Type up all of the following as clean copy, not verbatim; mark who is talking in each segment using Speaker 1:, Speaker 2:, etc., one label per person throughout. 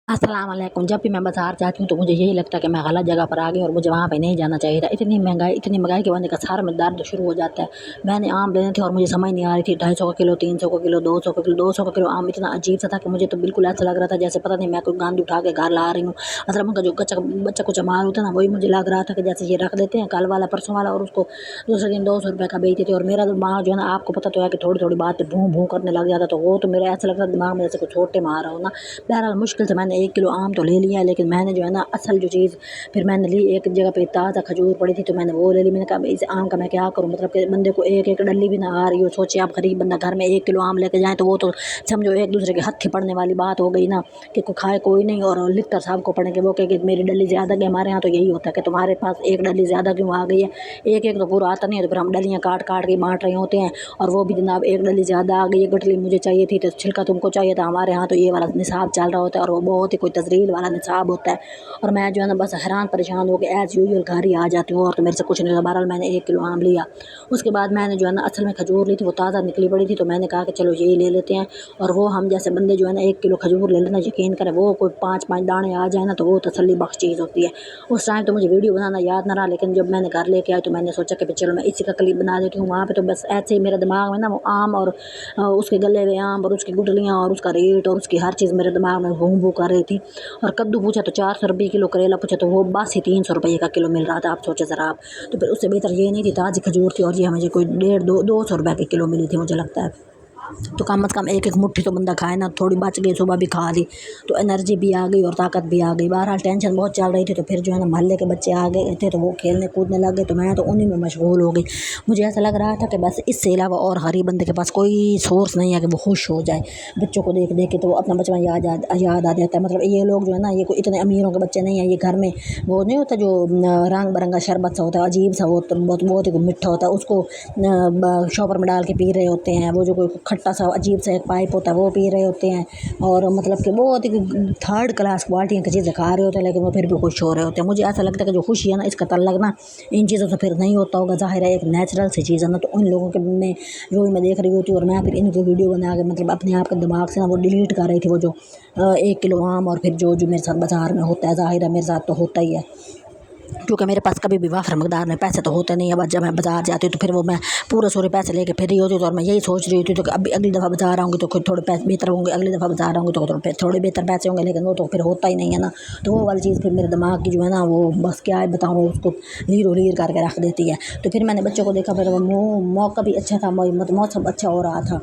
Speaker 1: अस्सलाम वालेकुम। जब भी मैं बाज़ार जाती हूँ तो मुझे यही लगता है कि मैं गलत जगह पर आ गई और मुझे वहाँ पे नहीं जाना चाहिए था। इतनी महंगाई के बंदे का सारा में दर्द शुरू हो जाता है। मैंने आम लेने थे और मुझे समझ नहीं आ रही थी, 250 का किलो, 300 का किलो, 200 का किलो। 200 का किलो आम इतना अजीब सा था कि मुझे तो बिल्कुल ऐसा लग रहा था जैसे पता नहीं मैं कोई गांद उठा के घर ला रही हूँ। मतलब उनका जो बच्चा कुछ माल होता है ना, वही मुझे लग रहा था कि जैसे ये रख देते हैं कल वाला परसों वाला और उसको दूसरे दिन 200 रुपये का बेचते थे। और मेरा दिमाग जो है ना, आपको पता तो है कि थोड़ी थोड़ी बात पे भूं भूं करने लग जाता, तो वो तो मेरा ऐसा लगता दिमाग में जैसे कुछ छोटे मार रहा हो ना। बहरहाल मुश्किल से मैंने 1 किलो आम तो ले लिया, लेकिन मैंने जो है ना असल जो चीज़ फिर मैंने ली। एक जगह पे ताज़ा खजूर पड़ी थी तो मैंने वो ले ली। मैंने कहा इस आम का मैं क्या करूँ, मतलब कि बंदे को एक एक डल्ली भी ना आ रही हो। सोचिए आप गरीब बंदा घर में 1 किलो आम लेके जाए तो वो तो समझो एक दूसरे के हत्थे पड़ने वाली बात हो गई ना, कि कोई खाए कोई नहीं और लिखकर साहब को पड़े कि वो कहे कि मेरी डल्ली ज़्यादा गई। हमारे यहाँ तो यही होता है कि तुम्हारे पास एक डल्ली ज़्यादा क्यों आ गई है। एक एक तो पूरा आता नहीं है, तो फिर हम डलियाँ काट काट के बांट रहे होते हैं। और वो भी जनाब एक डली ज़्यादा आ गई है, गठली मुझे चाहिए थी तो छिलका तुमको चाहिए था। हमारे यहाँ तो ये वाला निसाब चल रहा होता है और वो बहुत ही कोई तजरील वाला निसाब होता है। और मैं जो है ना बस हैरान परेशान हो गया, एज़ यूजुअल घर ही आ जाती हूँ और तो मेरे से कुछ नहीं होता। बहरहाल मैंने 1 किलो आम लिया। उसके बाद मैंने जो है ना असल में खजूर ली थी, वो ताज़ा निकली पड़ी थी, तो मैंने कहा कि चलो यही ले लेते हैं। और वो हम जैसे बंदे जो है ना 1 किलो खजूर ले लेना, यकीन करें वो कोई 5-5 दाने आ जाए ना तो वो तसल्ली बख्श चीज़ होती है। उस टाइम तो मुझे वीडियो बनाना याद ना रहा, लेकिन जब मैंने घर लेके आई तो मैंने सोचा कि चलो मैं इसी का क्लिप बना देती हूँ। वहाँ पे तो बस ऐसे ही मेरे दिमाग में ना वो आम और उसके गले हुए आम और उसकी गुठलियाँ और उसका रेट और उसकी हर चीज़ मेरे दिमाग में भूं भूं कर रही थी। और कद्दू पूछा तो 400 रुपये किलो, करेला पूछा तो वो बस ही 300 रुपये का किलो मिल रहा था। आप सोचे ज़रा आप। तो फिर उससे बेहतर ये नहीं थी ताज़ी खजूर थी, और ये मुझे कोई 150-200 रुपये की किलो मिली थी मुझे लगता है। तो कम से कम एक एक मुट्ठी तो बंदा खाए ना, थोड़ी बच गई सुबह भी खा ली तो एनर्जी भी आ गई और ताकत भी आ गई। बहरहाल टेंशन बहुत चल रही थी, तो फिर जो है ना मोहल्ले के बच्चे आ गए थे तो वो खेलने कूदने लग गए, तो मैं तो उन्हीं में मशगूल हो गई। मुझे ऐसा लग रहा था कि बस इससे अलावा और गरीब बंदे के पास कोई सोर्स नहीं है कि वो खुश हो जाए। बच्चों को देख देख के तो वो अपना बचपन याद आ जाता है। मतलब ये लोग जो है ना, ये कोई इतने अमीरों के बच्चे नहीं हैं। ये घर में वो नहीं होता जो रंग बिरंगा शरबत सा होता है, अजीब सा, वो तो बहुत ही मिठा होता है, उसको शॉपर में डाल के पी रहे होते हैं। वो जो कोई खट्टा सा अजीब सा एक पाइप होता है वो पी रहे होते हैं। और मतलब कि बहुत ही थर्ड क्लास क्वालिटी की चीज़ें खा रहे होते हैं, लेकिन वो फिर भी खुश हो रहे होते हैं। मुझे ऐसा लगता है कि जो खुशी है ना, इसका तल्लक ना इन चीज़ों से फिर नहीं होता होगा। ज़ाहिर है एक नेचुरल सी चीज़ है ना, तो उन लोगों के में जो मैं देख रही होती हूँ और मैं फिर इनकी वीडियो बना के मतलब अपने आप के दिमाग से ना वो डिलीट कर रही थी वो जो 1 किलो आम और फिर जो मेरे साथ बाज़ार में होता है। ज़ाहिर है मेरे साथ तो होता ही है, क्योंकि मेरे पास कभी भी वाफर मकदार में पैसे तो होते नहीं है। बस जब मैं बाज़ार जाती हूँ तो फिर वो मैं पूरे सूरे पैसे लेके फिर रही होती हूँ। और मैं यही सोच रही होती हूँ तो अभी अगली दफ़ा बाज़ार आऊँगी तो थोड़े पैसे बेहतर होंगे, अगली दफ़ा बाज़ार आऊँगी तो थोड़े बेहतर पैसे होंगे, लेकिन वो तो फिर होता ही नहीं है ना। तो वो वाली चीज़ फिर मेरे दिमाग की जो है ना वो बस क्या है बताऊँ, उसको लीर लीर करके रख देती है। तो फिर मैंने बच्चों को देखा, फिर मौका भी अच्छा था, मतलब मौसम अच्छा हो रहा था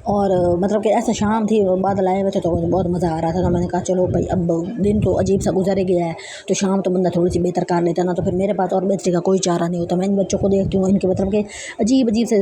Speaker 1: और मतलब कि ऐसा शाम थी, बादल आए हुए थे तो बहुत मज़ा आ रहा था। तो मैंने कहा चलो भाई अब दिन तो अजीब सा गुजर गया है, तो शाम तो बंदा थोड़ी सी बेहतर कर लेता ना। तो फिर मेरे पास और बेचने का कोई चारा नहीं होता। मैं इन बच्चों को देखती हूँ, इनके मतलब कि अजीब अजीब से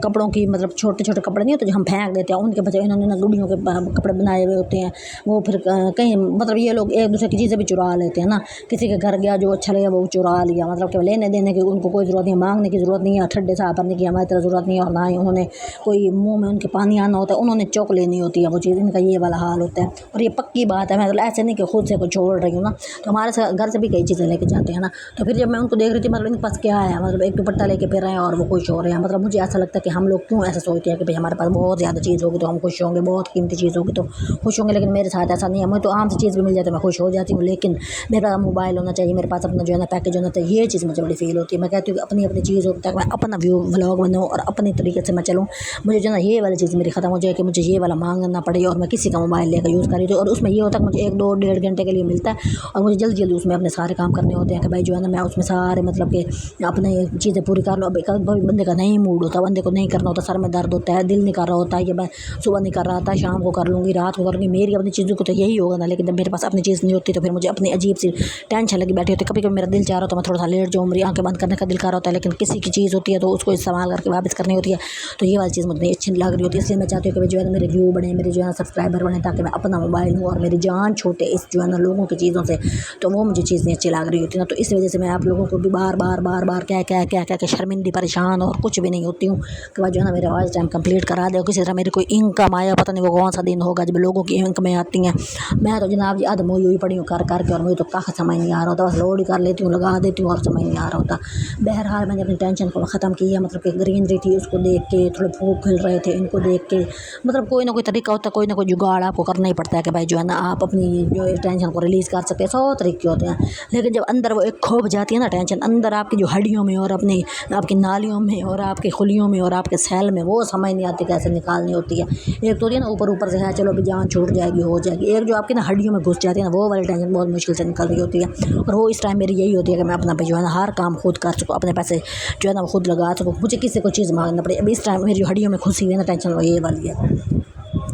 Speaker 1: कपड़ों की, मतलब छोटे छोटे कपड़े नहीं होते जो हम फेंक देते हैं, उनके बच्चे इन्होंने ना गुड़ियों के कपड़े बनाए हुए होते हैं। वो फिर कहीं मतलब ये लोग एक दूसरे की चीज़ें भी चुरा लेते हैं ना। किसी के घर गया जो अच्छा लगा वो चुरा लिया, मतलब कि लेने देने की उनको कोई ज़रूरत नहीं, मांगने की ज़रूरत नहीं है, ठड्डे साहब करने की हमारी तरह ज़रूरत नहीं है। और ना ही उन्होंने कोई मुँह में उनके पानी आना होता है, उन्होंने चौक लेनी होती है वो चीज़। इनका ये वाला हाल होता है और ये पक्की बात है। मैं मतलब ऐसे नहीं कि खुद से कुछ छोड़ रही हूँ ना, तो हमारे घर से भी कई चीज़ें लेके जाते हैं ना। तो फिर जब मैं उनको देख रही थी, मतलब इनके पास क्या है, मतलब एक दुपट्टा लेके फिर रहे हैं और वो खुश हो रहे हैं। मतलब मुझे ऐसा लगता है कि हम लोग क्यों ऐसा सोचते हैं कि भाई हमारे पास बहुत ज़्यादा चीज़ होगी तो हम खुश होंगे, बहुत कीमती चीज़ होगी तो खुश होंगे, लेकिन मेरे साथ ऐसा नहीं है। मुझे तो आम सी चीज़ भी मिल जाती है मैं खुश हो जाती हूँ, लेकिन मेरे पास मोबाइल होना चाहिए, मेरे पास अपना जो है ना पैकेज होना चाहिए। ये चीज़ मुझे बड़ी फील होती है। मैं कहती हूँ कि अपनी अपनी चीज़ होती है, मैं अपना व्यू व्लॉग बनाऊँ और अपनी तरीके से मैं चलूँ। मुझे जो है ना ये वाली चीज़ मेरी ख़त्म हो जाए कि मुझे ये वाला मांगना पड़े और मैं किसी का मोबाइल लेकर यूज़ कर रही थी। और उसमें ये होता है कि मुझे 1-2-1.5 घंटे के लिए मिलता है और मुझे जल्दी जल्दी उसमें अपने सारे काम करने होते हैं कि भाई जो है ना मैं उसमें सारे मतलब कि अपने चीज़ें पूरी कर लो। अब बंदे का नहीं मूड होता, बंदे को नहीं करना होता, सर में दर्द होता है, दिल नहीं कर रहा होता है कि मैं सुबह नहीं कर रहा था, शाम को कर लूँगी, रात को कर लूँगी, मेरी अपनी चीज़ों को तो यही होगा ना। लेकिन जब मेरे पास अपनी चीज़ नहीं होती तो फिर मुझे अपनी अजीब सी टेंशन लगी बैठी होती है। कभी कभी मेरा दिल चाह रहा होता है मैं थोड़ा सा लेट जाऊँ, मेरी आंखें बंद करने का दिल कर रहा होता है, लेकिन किसी की चीज़ होती है तो उसको इस्तेमाल करके वापस करनी होती है। तो ये वाली चीज़ मुझे अच्छी लग रही होती है, इसलिए मैं चाहती हूँ कि जो है मेरे व्यू बढ़े, मेरे जो है सब्सक्राइबर बने, ताकि मैं अपना मोबाइल हूँ और मेरी जान छोटे इस जो है ना लोगों की चीज़ों से, तो वो मुझे चीज़ नहीं अच्छी लग रही होती ना। तो इस वजह से मैं आप लोगों को भी बार बार कह के शर्मिंदी परेशान और कुछ भी नहीं होती हूँ कि वह जो है ना मेरा आज टाइम कंप्लीट करा दे। किसी तरह मेरी कोई इनकम आया, पता नहीं वो कौन सा दिन होगा जब लोगों की इनकमें आती हैं। मैं तो जनाब जी अध मोई हुई पड़ी हूँ कर करके, और मुझे तो काफ़ी समझ नहीं आ रहा होता, बस लोड ही कर लेती हूँ, लगा देती हूँ और समझ नहीं आ रहा होता। बहरहाल मैंने अपनी टेंशन को ख़त्म किया, मतलब कि ग्रीनरी थी उसको देख के थोड़े फूल हिल रहे थे इनको देख के। मतलब कोई ना कोई तरीका होता है, कोई ना कोई जुगाड़ आपको करना ही पड़ता है कि भाई जो है ना आप अपनी जो टेंशन को रिलीज़ कर सकते हैं। 100 तरीके होते हैं, लेकिन जब अंदर वो एक खौफ जाती है ना टेंशन, अंदर आपकी जो हड्डियों में और अपनी आपकी नालियों में और आपके खुलियों में और आपके सेल में, वो समझ नहीं आती कैसे निकालनी होती है। एक तो होती है ना ऊपर ऊपर से है चलो अभी जान छूट जाएगी हो जाएगी, एक जो आपकी ना हड्डियों में घुस जाती है ना, वो वाली टेंशन बहुत मुश्किल से निकल रही होती है। और वो इस टाइम मेरी यही होती है कि मैं अपना जो है ना हर काम खुद कर सकूँ, अपने पैसे जो है ना खुद लगा सकूँ, मुझे किसी को चीज़ मांगना पड़े। अब इस टाइम मेरी जो हड्डियों में घुसी हुई है ना टेंशन, वो ये वाली है।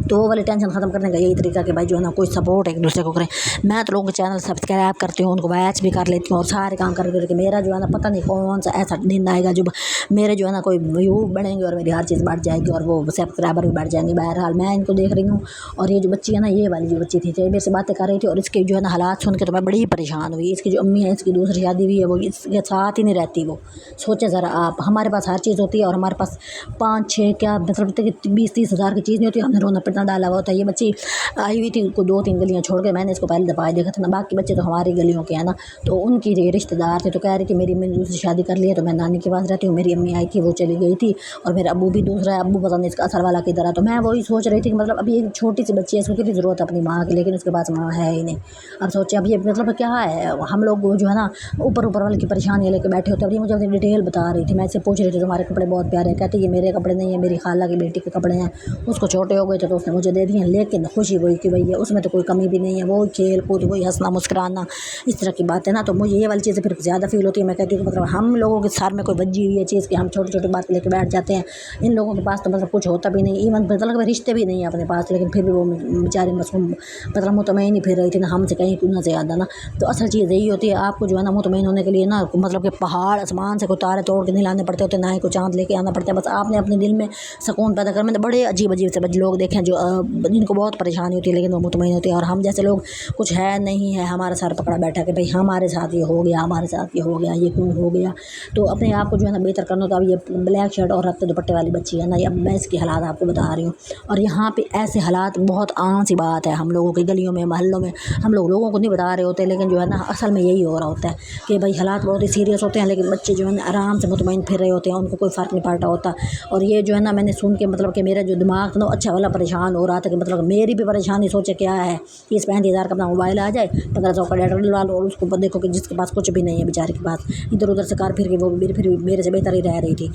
Speaker 1: तो वो वाली टेंशन ख़त्म करने का यही तरीका कि भाई जो है ना कोई सपोर्ट एक दूसरे को करें। मैं तो लोगों के चैनल सब्सक्राइब करती हूँ, उनको वॉच भी कर लेती हूँ और सारे काम करके मेरा जो है ना पता नहीं कौन सा ऐसा दिन आएगा जब मेरे जो है ना कोई व्यू बढ़ेंगे और मेरी हर चीज़ बढ़ जाएगी और वो सब्सक्राइबर भी बढ़ जाएंगे। बहरहाल मैं इनको देख रही हूँ। और ये जो बच्ची है ना, ये वाली जो बच्ची थी जो मेरे से बातें कर रही थी, और इसके जो है ना हालात सुन के तो मैं बड़ी परेशान हुई। इसकी जो अम्मी है, इसकी दूसरी शादी हुई है, वो इसके साथ ही नहीं रहती। वो सोचे ज़रा आप, हमारे पास हर चीज़ होती है और हमारे पास 5-6 क्या मतलब 20-30 हज़ार की चीज़ नहीं होती, हमने रोना पिटना डाला हुआ होता है। ये बच्ची आई हुई थी, उनको 2-3 गलियाँ छोड़ के मैंने इसको पहले दफ़ा देखा था ना, बाकी बच्चे तो हमारी गलियों के हैं ना। तो उनकी जो रिश्तेदार थे तो कह रही थी मेरी अम्मी ने दूसरी शादी कर ली है तो मैं नानी के पास रहती हूँ, मेरी अम्मी आई थी वो चली गई थी, और मेरा अब्बू भी दूसरा है, अब्बू पता नहीं इसका असल वाला किधर है। तो मैं वही सोच रही थी कि मतलब अभी एक छोटी सी बच्ची है, इसको कितनी ज़रूरत है अपनी माँ की, लेकिन उसके पास माँ है ही नहीं। अब सोचे अब ये मतलब क्या है, हम लोग जो है ना ऊपर ऊपर वाले की परेशानियाँ लेके बैठे होते हैं। अब ये मुझे अपनी डिटेल बता रही थी, मैं इससे पूछ रही थी तुम्हारे कपड़े बहुत प्यारे हैं, कहते ये मेरे कपड़े नहीं है, मेरी खाला की बेटी के कपड़े हैं, उसको छोटे हो गए थे तो उसने मुझे दे दिए। लेकिन खुशी वही कि भैया उसमें तो कोई कमी भी नहीं है, वो खेल कूद, वही हंसना मुस्कुराना, इस तरह की बात है ना। तो मुझे ये वाली चीज़ें फिर ज़्यादा फील होती है। मैं कहती हूँ कि मतलब हम लोगों के सर में कोई बज्जी हुई है चीज़ कि हम छोटी छोटी बात लेके बैठ जाते हैं। इन लोगों के पास तो मतलब कुछ होता भी नहीं, इवन मतलब रिश्ते भी नहीं है अपने पास, लेकिन फिर भी वो बेचारी मासूम मतलब मुतमईन ही फिर रही थी ना, हमसे कहीं ना ज़्यादा ना। तो असल चीज़ यही होती है, आपको जो है ना मुतमईन होने के लिए ना मतलब कि पहाड़ आसमान से कोई तारे तोड़ के नहीं लाने पड़ते होते, ना ही कोई चाँद लेके आना पड़ता है। बस आपने अपने दिल में सुकून पैदा कर। मैंने बड़े अजीब अजीब से लोग देखे हैं जो जिनको बहुत परेशानी होती है लेकिन वो मुतमईन होती है, और हम जैसे लोग कुछ है नहीं है, हमारा सर पकड़ा बैठा कि भाई हमारे साथ ये हो गया, हमारे साथ ये हो गया, ये क्यों हो गया। तो अपने आप को जो है ना बेहतर करना। तो अब ये ब्लैक शर्ट और रत्ते दुपट्टे वाली बच्ची है ना, अब मैं इसके हालात आपको बता रही हूँ। और यहाँ पे ऐसे हालात बहुत आम सी बात है, हम लोगों की गलियों में मोहल्लों में हम लोगों को नहीं बता रहे होते, लेकिन जो है ना असल में यही हो रहा होता है कि भाई हालात बहुत ही सीरियस होते हैं, लेकिन बच्चे जो है ना आराम से मुतमईन फिर रहे होते हैं, उनको कोई फ़र्क नहीं पड़ता होता। और ये जो है ना मैंने सुन के मतलब कि मेरा जो दिमाग था ना अच्छा वाला परेशान हो रहा था कि मतलब मेरी भी परेशानी सोचे क्या है कि इस 35,000 का अपना मोबाइल आ जाए, 1500 का डाटा डलवा लो, और उसको देखो कि जिसके पास कुछ भी नहीं है बेचारे के पास, इधर उधर से कार फिर के वो फिर मेरे से बेहतर ही रह रही थी।